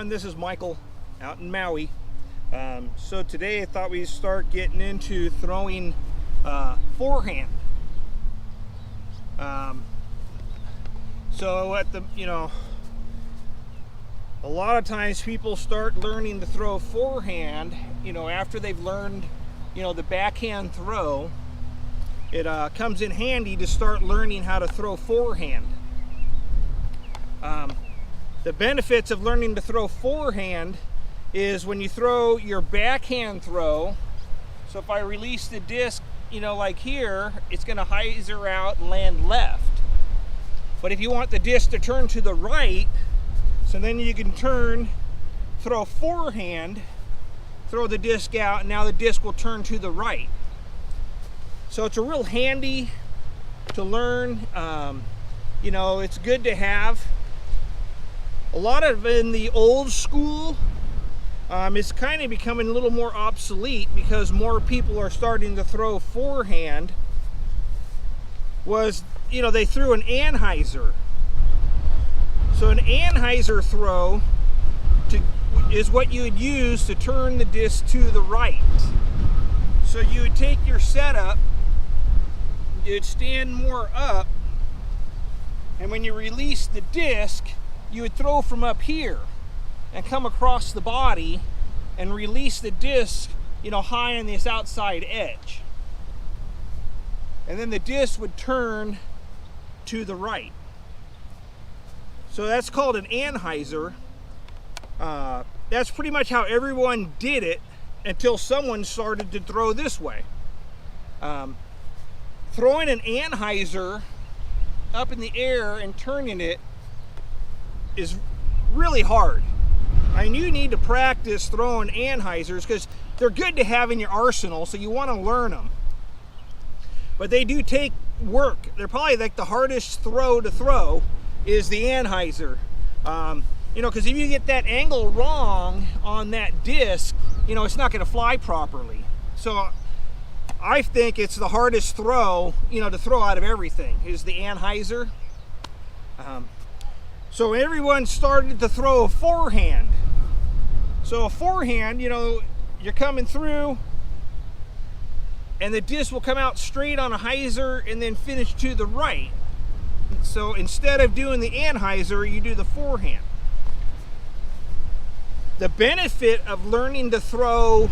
everyone, this is Michael out in Maui. So today I thought we'd start getting into throwing forehand. So at the, a lot of times people start learning to throw forehand, after they've learned, the backhand throw. It comes in handy to start learning how to throw forehand. The benefits of learning to throw forehand is when you throw your backhand throw, so if I release the disc, like here, it's going to hyzer out and land left. But if you want the disc to turn to the right, so then you can throw forehand, throw the disc out, and now the disc will turn to the right. So it's a real handy to learn. It's good to have. A lot of in the old school, it's kind of becoming a little more obsolete because more people are starting to throw forehand. They threw an anhyzer. So an anhyzer throw is what you would use to turn the disc to the right. So you would take your setup, you'd stand more up, and when you release the disc, you would throw from up here and come across the body and release the disc, high on this outside edge. And then the disc would turn to the right. So that's called an anhyzer. That's pretty much how everyone did it until someone started to throw this way. Throwing an anhyzer up in the air and turning it is really hard. You need to practice throwing anhyzers because they're good to have in your arsenal, so you want to learn them. But they do take work. They're probably like the hardest throw to throw is the anhyzer. Because if you get that angle wrong on that disc, it's not going to fly properly. So I think it's the hardest throw, to throw out of everything is the anhyzer. So everyone started to throw a forehand. So a forehand, you're coming through and the disc will come out straight on a hyzer and then finish to the right. So instead of doing the anhyzer, you do the forehand. The benefit of learning to throw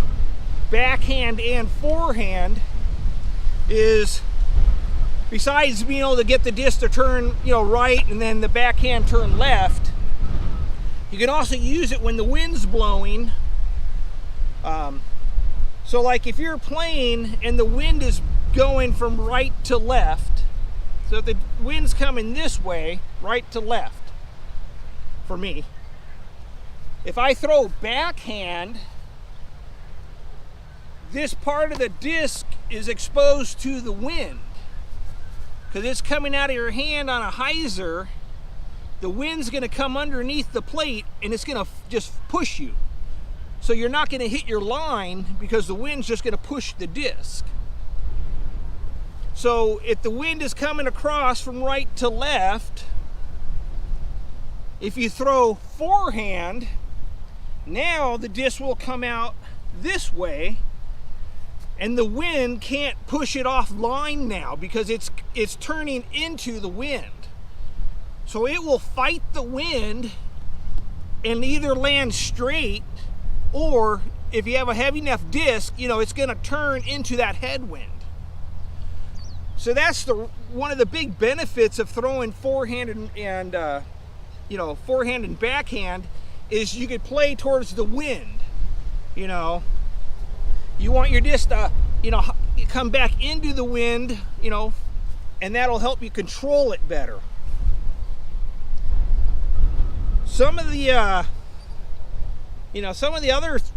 backhand and forehand is, besides being able to get the disc to turn, right and then the backhand turn left, you can also use it when the wind's blowing. So like if you're playing and the wind is going from right to left, so if the wind's coming this way, right to left, for me, if I throw backhand, this part of the disc is exposed to the wind. Because it's coming out of your hand on a hyzer, the wind's going to come underneath the plate and it's going to just push you. So you're not going to hit your line because the wind's just going to push the disc. So if the wind is coming across from right to left, if you throw forehand, now the disc will come out this way. And the wind can't push it off line now because it's turning into the wind. So it will fight the wind and either land straight, or if you have a heavy enough disc, it's going to turn into that headwind. So that's one of the big benefits of throwing forehand and forehand and backhand is you could play towards the wind. You want your disc to, come back into the wind, and that'll help you control it better. Some of the other,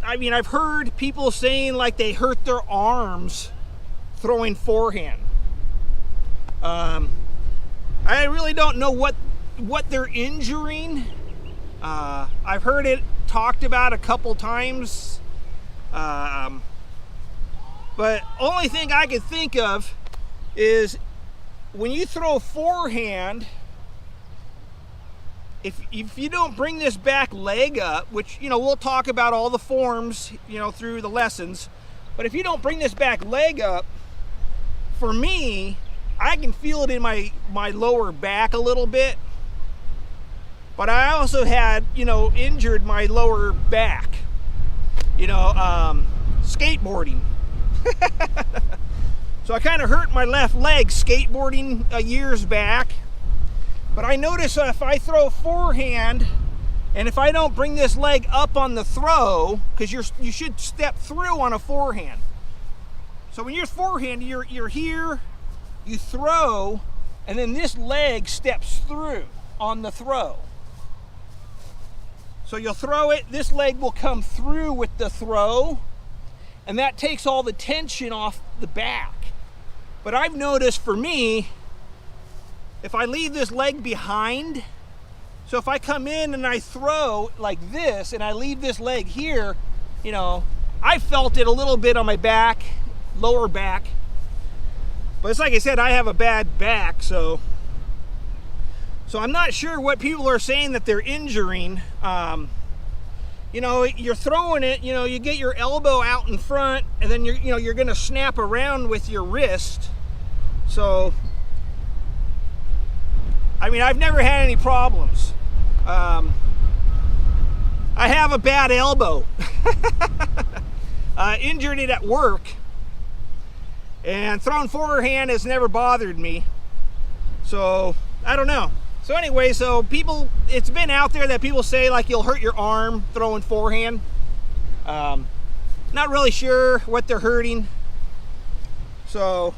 I've heard people saying like they hurt their arms throwing forehand. I really don't know what they're injuring. I've heard it talked about a couple times. But only thing I can think of is when you throw forehand, if you don't bring this back leg up, which, you know, we'll talk about all the forms, you know, through the lessons, but if you don't bring this back leg up, for me, I can feel it in my lower back a little bit, but I also had, you know, injured my lower back, you know, skateboarding. So I kind of hurt my left leg skateboarding years back. But I notice if I throw forehand, and if I don't bring this leg up on the throw, because you should step through on a forehand. So when you're forehand, you're here, you throw, and then this leg steps through on the throw. So you'll throw it, this leg will come through with the throw, and that takes all the tension off the back. But I've noticed for me, if I leave this leg behind, so if I come in and I throw like this and I leave this leg here, you know, I felt it a little bit on my back, lower back. But it's like I said, I have a bad back, so I'm not sure what people are saying that they're injuring. You know, you're throwing it, you know, you get your elbow out in front, and then you're going to snap around with your wrist. So I mean, I've never had any problems. I have a bad elbow. Injured it at work, and throwing forehand has never bothered me. So I don't know. So anyway, so people, it's been out there that people say like you'll hurt your arm throwing forehand. Not really sure what they're hurting. So,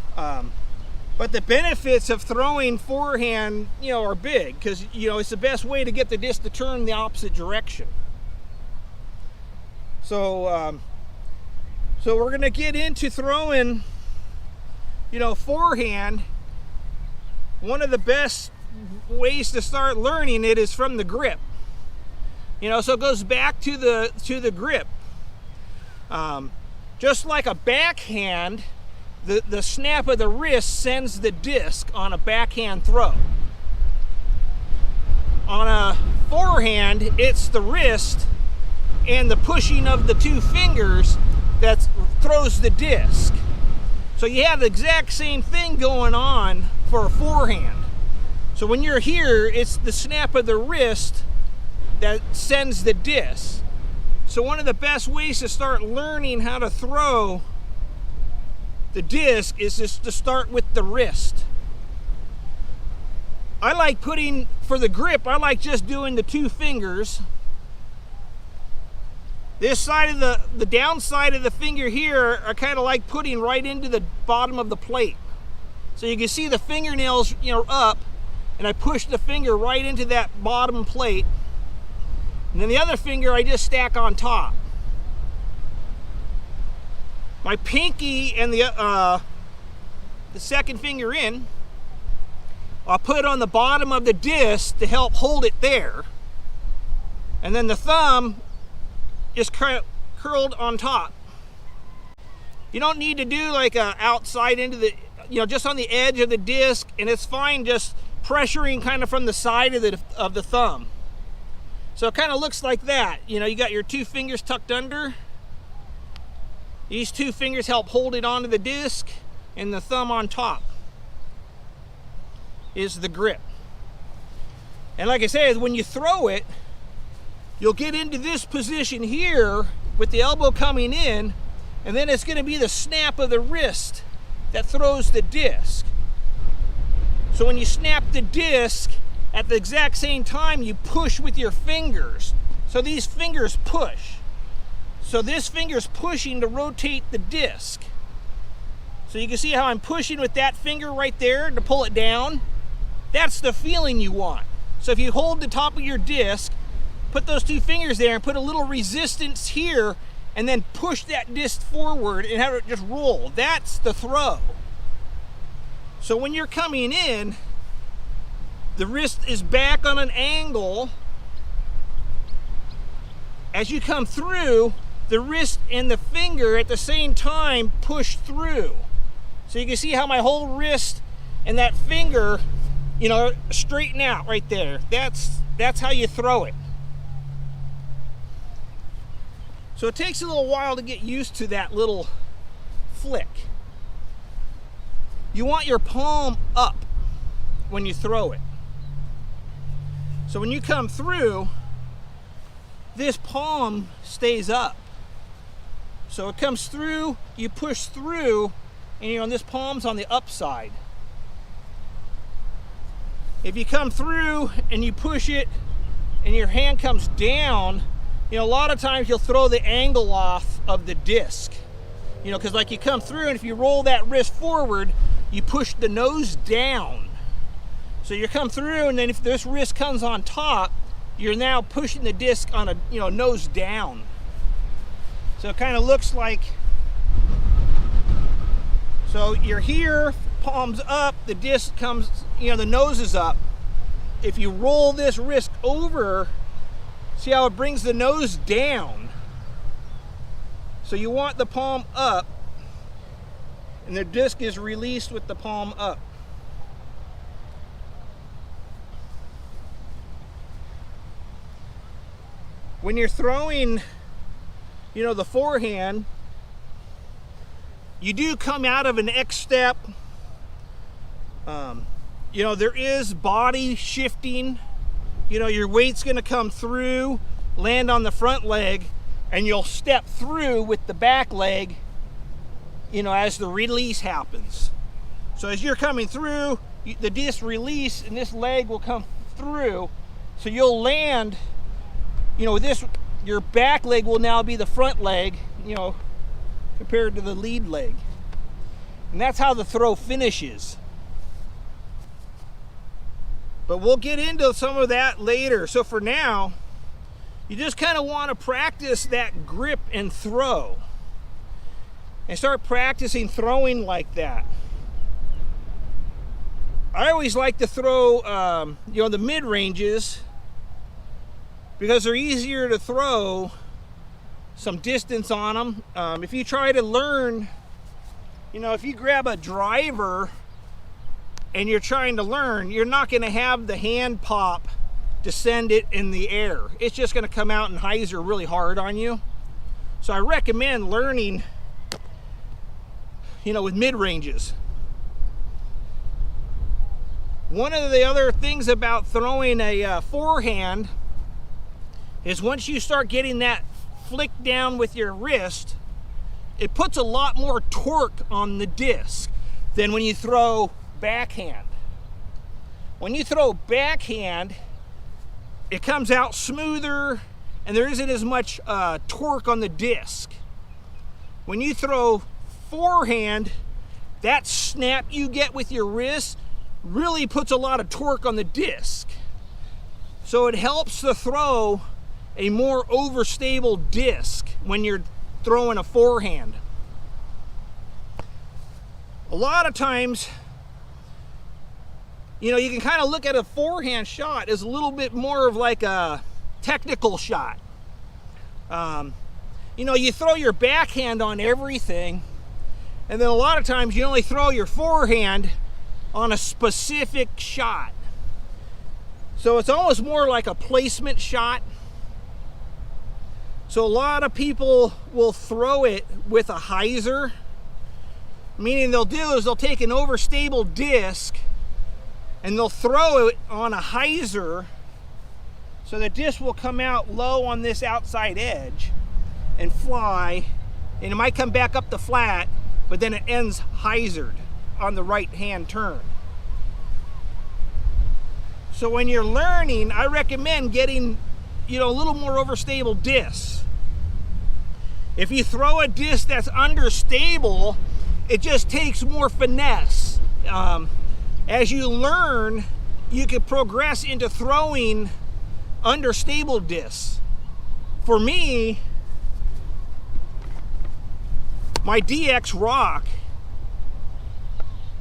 but the benefits of throwing forehand, you know, are big, because, you know, it's the best way to get the disc to turn the opposite direction. So, so we're going to get into throwing, you know, forehand. One of the best ways to start learning it is from the grip. You know, so it goes back to the grip. Just like a backhand, the snap of the wrist sends the disc on a backhand throw. On a forehand, it's the wrist and the pushing of the two fingers that throws the disc. So you have the exact same thing going on for a forehand. So when you're here, it's the snap of the wrist that sends the disc. So one of the best ways to start learning how to throw the disc is just to start with the wrist. I like putting, for the grip, I like just doing the two fingers. This side of the downside of the finger here, I kind of like putting right into the bottom of the plate. So you can see the fingernails, you know, up, and I push the finger right into that bottom plate. And then the other finger I just stack on top. My pinky and the second finger in, I'll put on the bottom of the disc to help hold it there. And then the thumb just curled on top. You don't need to do like a outside into the, you know, just on the edge of the disc, and it's fine just pressuring kind of from the side of the thumb. So it kind of looks like that. You know, you got your two fingers tucked under. These two fingers help hold it onto the disc, and the thumb on top is the grip. And like I said, when you throw it, you'll get into this position here with the elbow coming in, and then it's going to be the snap of the wrist that throws the disc. So when you snap the disc, at the exact same time you push with your fingers. So these fingers push. So this finger's pushing to rotate the disc. So you can see how I'm pushing with that finger right there to pull it down. That's the feeling you want. So if you hold the top of your disc, put those two fingers there and put a little resistance here, and then push that disc forward and have it just roll. That's the throw. So when you're coming in, the wrist is back on an angle. As you come through, the wrist and the finger at the same time push through. So you can see how my whole wrist and that finger, you know, straighten out right there. That's that's how you throw it. So it takes a little while to get used to that little flick. You want your palm up when you throw it. So when you come through, this palm stays up. So it comes through, you push through, and this palm's on the upside. If you come through and you push it and your hand comes down, a lot of times you'll throw the angle off of the disc. Because like you come through, and if you roll that wrist forward, you push the nose down. So you come through, and then if this wrist comes on top, you're now pushing the disc on a nose down. So it kind of looks like, so you're here, palms up, the disc comes, the nose is up. If you roll this wrist over, see how it brings the nose down? So you want the palm up, and the disc is released with the palm up. When you're throwing, the forehand, you do come out of an X step. There is body shifting. Your weight's going to come through, land on the front leg, and you'll step through with the back leg, as the release happens. So as you're coming through, the disc release and this leg will come through. So you'll land, your back leg will now be the front leg, compared to the lead leg. And that's how the throw finishes. But we'll get into some of that later. So for now, you just kind of want to practice that grip and throw. And start practicing throwing like that. I always like to throw, the mid-ranges, because they're easier to throw some distance on them. If you try to learn, if you grab a driver and you're trying to learn, you're not going to have the hand pop to send it in the air. It's just going to come out and hyzer really hard on you. So I recommend learning, with mid-ranges. One of the other things about throwing a forehand is once you start getting that flick down with your wrist, it puts a lot more torque on the disc than when you throw backhand. When you throw backhand, it comes out smoother and there isn't as much torque on the disc. When you throw forehand, that snap you get with your wrist really puts a lot of torque on the disc. So it helps to throw a more overstable disc when you're throwing a forehand. A lot of times, you can kind of look at a forehand shot as a little bit more of like a technical shot. You throw your backhand on everything, and then a lot of times you only throw your forehand on a specific shot. So it's almost more like a placement shot. So a lot of people will throw it with a hyzer, meaning they'll take an overstable disc and they'll throw it on a hyzer, so the disc will come out low on this outside edge and fly, and it might come back up the flat, but then it ends hyzered on the right hand turn. So when you're learning, I recommend getting a little more overstable discs. If you throw a disc that's understable, it just takes more finesse. As you learn, you can progress into throwing understable discs. For me, my DX Rock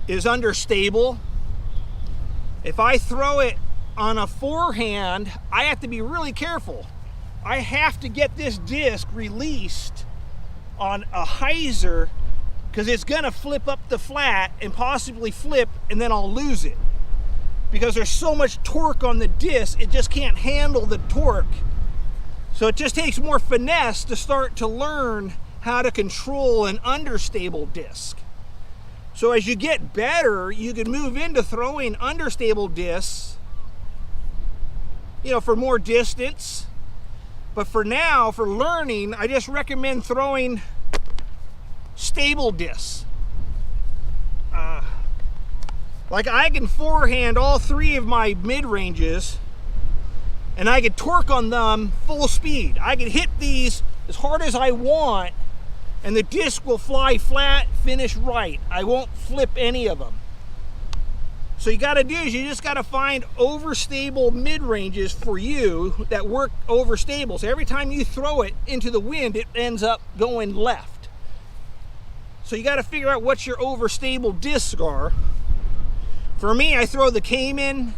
is understable. If I throw it on a forehand, I have to be really careful. I have to get this disc released on a hyzer, because it's gonna flip up the flat and possibly flip, and then I'll lose it. because there's so much torque on the disc, it just can't handle the torque. So it just takes more finesse to start to learn how to control an understable disc. So as you get better, you can move into throwing understable discs, you know, for more distance. But for now, for learning, I just recommend throwing stable discs. Like I can forehand all three of my mid-ranges, and I can torque on them full speed. I can hit these as hard as I want, and the disc will fly flat, finish right. I won't flip any of them. So you gotta do is you just gotta find overstable mid-ranges for you that work overstable. So every time you throw it into the wind, it ends up going left. So you gotta figure out what your overstable discs are. For me, I throw the Cayman.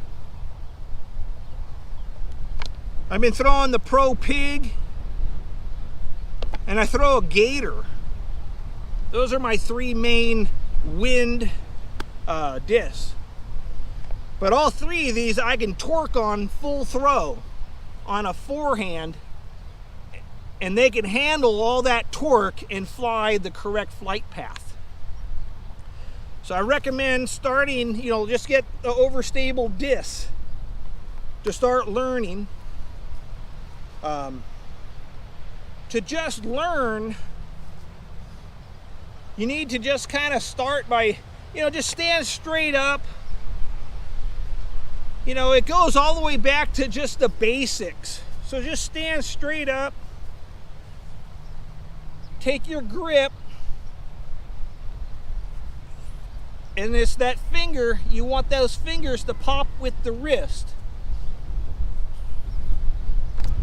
I've been throwing the Pro Pig, and I throw a Gator. Those are my three main wind discs. But all three of these I can torque on full throw on a forehand, and they can handle all that torque and fly the correct flight path. So I recommend starting, you know, just get the overstable disc to start learning. To just learn, you need to just kind of start by, you know, just stand straight up. You know, it goes all the way back to just the basics. So just stand straight up, take your grip, and it's that finger, you want those fingers to pop with the wrist.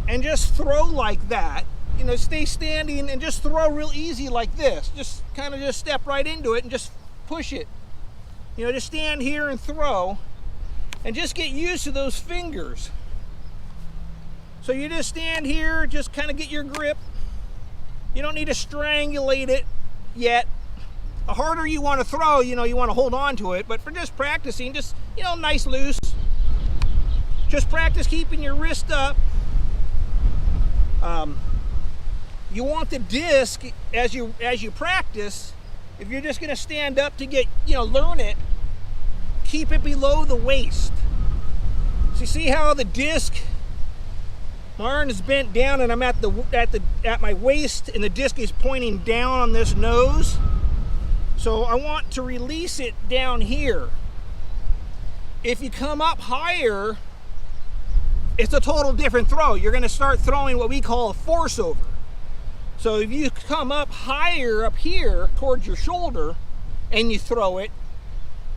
And just throw like that. You know, stay standing and just throw real easy like this. Just kind of just step right into it and just push it. You know, just stand here and throw. And just get used to those fingers. So you just stand here, just kind of get your grip. You don't need to strangulate it yet. The harder you want to throw, you know, you want to hold on to it. But for just practicing, just, you know, nice loose. Just practice keeping your wrist up. You want the disc, as you practice, if you're just going to stand up to get, you know, learn it, keep it below the waist. So you see how the disc, my arm is bent down and I'm at my waist, and the disc is pointing down on this nose. So I want to release it down here. If you come up higher, it's a total different throw. You're going to start throwing what we call a force over. So if you come up higher up here towards your shoulder and you throw it,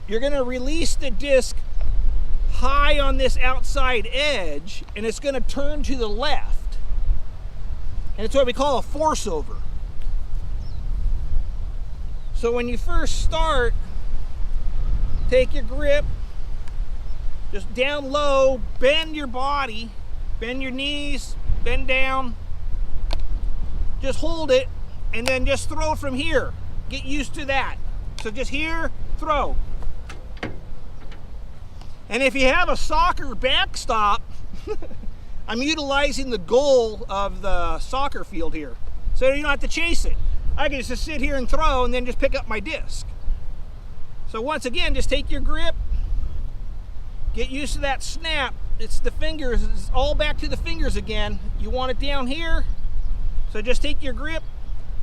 you're going to release the disc high on this outside edge, and it's going to turn to the left. And it's what we call a force over. So when you first start, take your grip, just down low, bend your body, bend your knees, bend down, just hold it, and then just throw from here. Get used to that. So just here, throw. And if you have a soccer backstop, I'm utilizing the goal of the soccer field here. So you don't have to chase it. I can just sit here and throw and then just pick up my disc. So once again, just take your grip, get used to that snap. It's the fingers, it's all back to the fingers again. You want it down here. So just take your grip,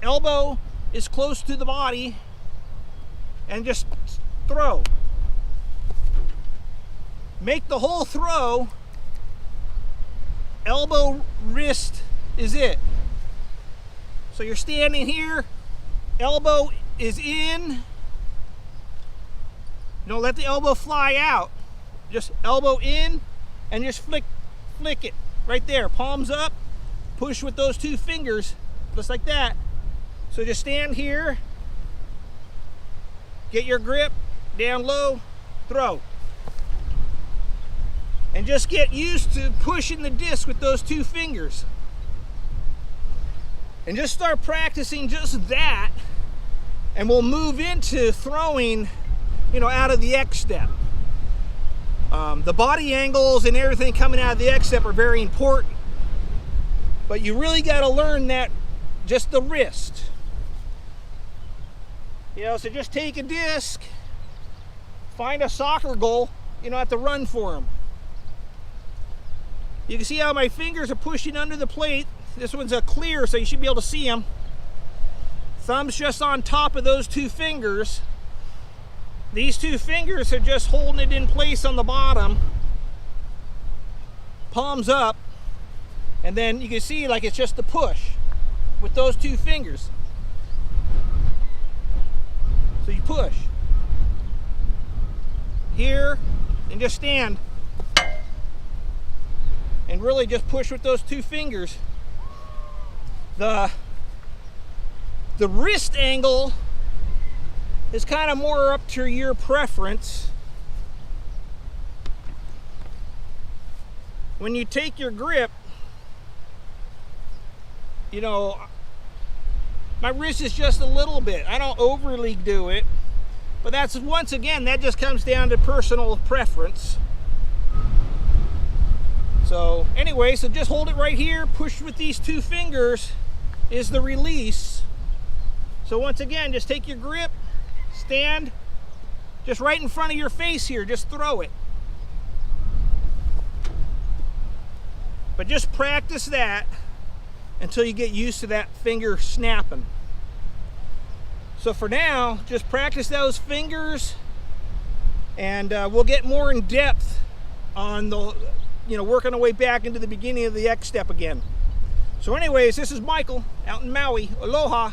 elbow is close to the body, and just throw. Make the whole throw, elbow, wrist is it. So you're standing here, elbow is in. Don't let the elbow fly out. Just elbow in and just flick it right there. Palms up, push with those two fingers, just like that. So just stand here, get your grip, down low, throw. And just get used to pushing the disc with those two fingers. And just start practicing just that, and we'll move into throwing, you know, out of the X step. The body angles and everything coming out of the X-step are very important. But you really got to learn that, just the wrist. You know, so just take a disc, find a soccer goal, you don't have to run for them. You can see how my fingers are pushing under the plate. This one's a clear, so you should be able to see them. Thumb's just on top of those two fingers. These two fingers are just holding it in place on the bottom. Palms up. And then you can see like it's just the push with those two fingers. So you push. Here, and just stand. And really just push with those two fingers. The wrist angle is kind of more up to your preference. When you take your grip, you know, my wrist is just a little bit. I don't overly do it, but that's, once again, that just comes down to personal preference. So anyway, so just hold it right here, push with these two fingers is the release. So once again, just take your grip, stand just right in front of your face here, just throw it. But just practice that until you get used to that finger snapping. So for now, just practice those fingers, and we'll get more in depth on the, you know, working our way back into the beginning of the X step again. So anyways, this is Michael out in Maui. Aloha.